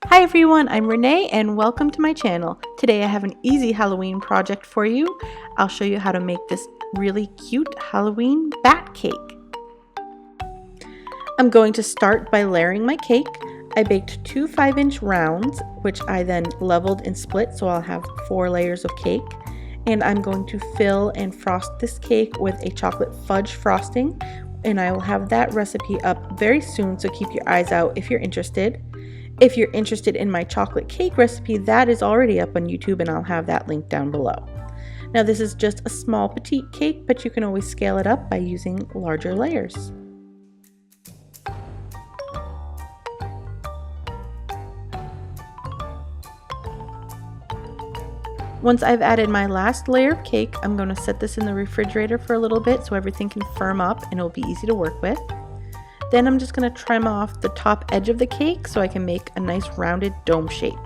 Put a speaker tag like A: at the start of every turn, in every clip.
A: Hi everyone, I'm Renee and welcome to my channel. Today I have an easy Halloween project for you. I'll show you how to make this really cute Halloween bat cake. I'm going to start by layering my cake. I baked two 5-inch rounds, which I then leveled and split, so I'll have 4 layers of cake. And I'm going to fill and frost this cake with a chocolate fudge frosting, and I will have that recipe up very soon, so keep your eyes out if you're interested. If you're interested in my chocolate cake recipe, that is already up on YouTube and I'll have that link down below. Now this is just a small petite cake, but you can always scale it up by using larger layers. Once I've added my last layer of cake, I'm going to set this in the refrigerator for a little bit so everything can firm up and it'll be easy to work with. Then I'm just going to trim off the top edge of the cake so I can make a nice rounded dome shape.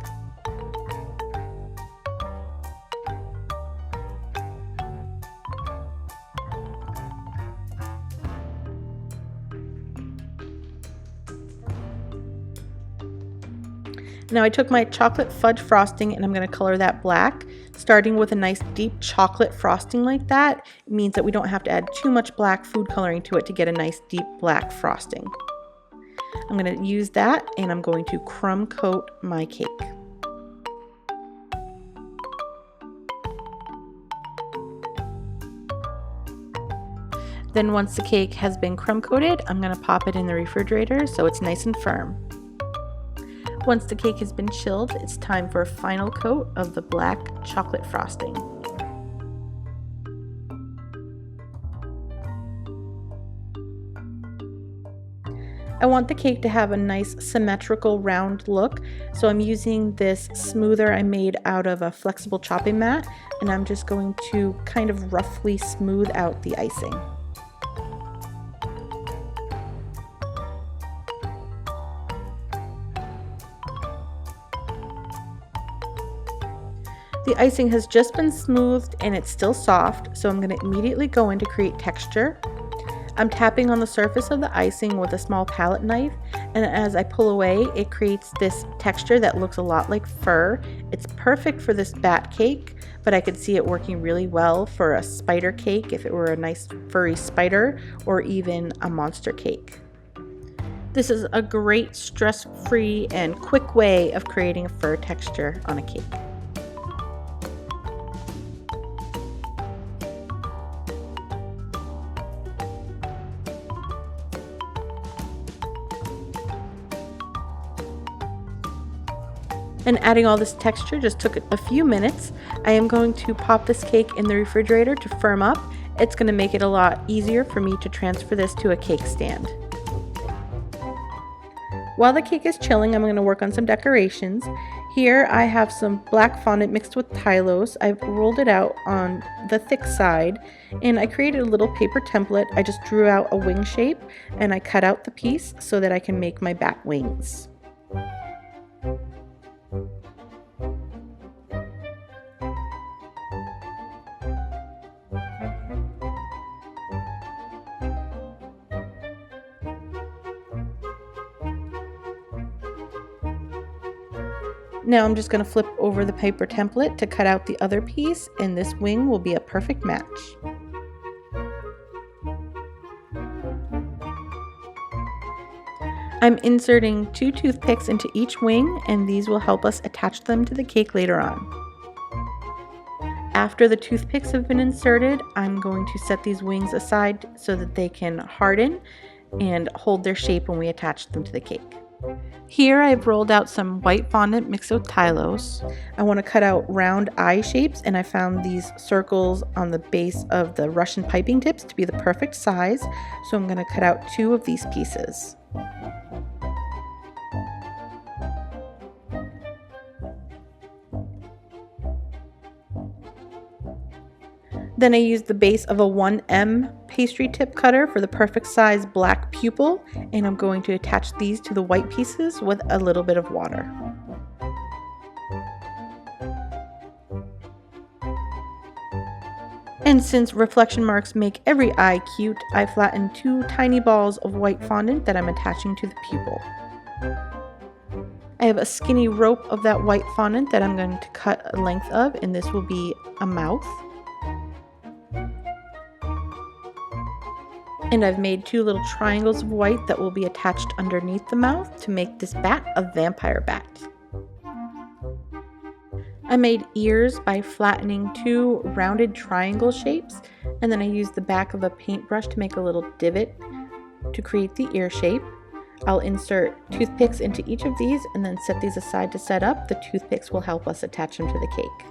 A: Now I took my chocolate fudge frosting and I'm going to color that black. Starting with a nice deep chocolate frosting like that means that we don't have to add too much black food coloring to it to get a nice deep black frosting. I'm going to use that and I'm going to crumb coat my cake. Then once the cake has been crumb coated, I'm going to pop it in the refrigerator so it's nice and firm. Once the cake has been chilled, it's time for a final coat of the black chocolate frosting. I want the cake to have a nice symmetrical round look, so I'm using this smoother I made out of a flexible chopping mat, and I'm just going to kind of roughly smooth out the icing. The icing has just been smoothed and it's still soft, so I'm going to immediately go in to create texture. I'm tapping on the surface of the icing with a small palette knife, and as I pull away, it creates this texture that looks a lot like fur. It's perfect for this bat cake, but I could see it working really well for a spider cake if it were a nice furry spider, or even a monster cake. This is a great stress-free and quick way of creating a fur texture on a cake. And adding all this texture just took a few minutes. I am going to pop this cake in the refrigerator to firm up. It's going to make it a lot easier for me to transfer this to a cake stand. While the cake is chilling, I'm going to work on some decorations. Here I have some black fondant mixed with Tylose. I've rolled it out on the thick side and I created a little paper template. I just drew out a wing shape and I cut out the piece so that I can make my bat wings. Now I'm just going to flip over the paper template to cut out the other piece, and this wing will be a perfect match. I'm inserting 2 toothpicks into each wing, and these will help us attach them to the cake later on. After the toothpicks have been inserted, I'm going to set these wings aside so that they can harden and hold their shape when we attach them to the cake. Here I've rolled out some white fondant mixed with Tylose. I want to cut out round eye shapes, and I found these circles on the base of the Russian piping tips to be the perfect size, so I'm going to cut out 2 of these pieces. Then I used the base of a 1M pastry tip cutter for the perfect size black pupil, and I'm going to attach these to the white pieces with a little bit of water. And since reflection marks make every eye cute, I flattened 2 tiny balls of white fondant that I'm attaching to the pupil. I have a skinny rope of that white fondant that I'm going to cut a length of, and this will be a mouth. And I've made 2 little triangles of white that will be attached underneath the mouth to make this bat a vampire bat. I made ears by flattening 2 rounded triangle shapes, and then I used the back of a paintbrush to make a little divot to create the ear shape. I'll insert toothpicks into each of these and then set these aside to set up. The toothpicks will help us attach them to the cake.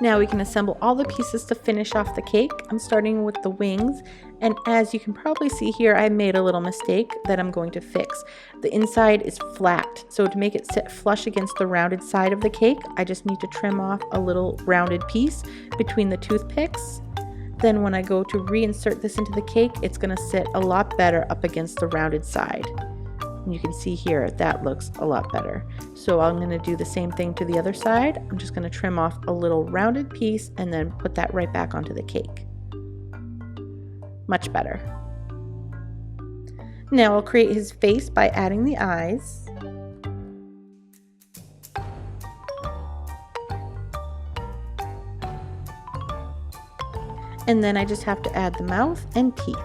A: Now we can assemble all the pieces to finish off the cake. I'm starting with the wings, and as you can probably see here, I made a little mistake that I'm going to fix. The inside is flat, so to make it sit flush against the rounded side of the cake, I just need to trim off a little rounded piece between the toothpicks. Then when I go to reinsert this into the cake, it's going to sit a lot better up against the rounded side. And you can see here that looks a lot better. So I'm going to do the same thing to the other side. I'm just going to trim off a little rounded piece and then put that right back onto the cake. Much better. Now I'll create his face by adding the eyes. And then I just have to add the mouth and teeth.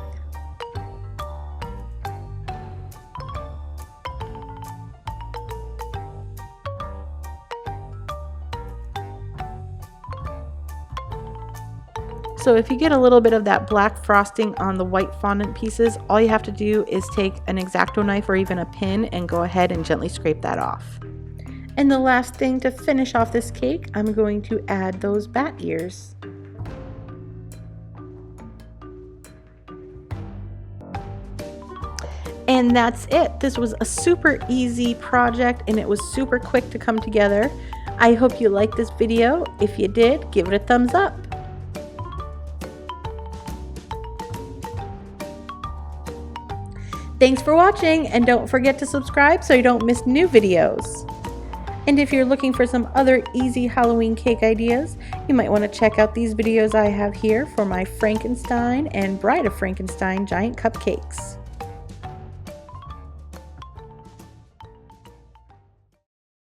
A: So if you get a little bit of that black frosting on the white fondant pieces, all you have to do is take an X-Acto knife or even a pin and go ahead and gently scrape that off. And the last thing to finish off this cake, I'm going to add those bat ears. And that's it. This was a super easy project and it was super quick to come together. I hope you liked this video. If you did, give it a thumbs up. Thanks for watching, and don't forget to subscribe so you don't miss new videos. And if you're looking for some other easy Halloween cake ideas, you might want to check out these videos I have here for my Frankenstein and Bride of Frankenstein giant cupcakes.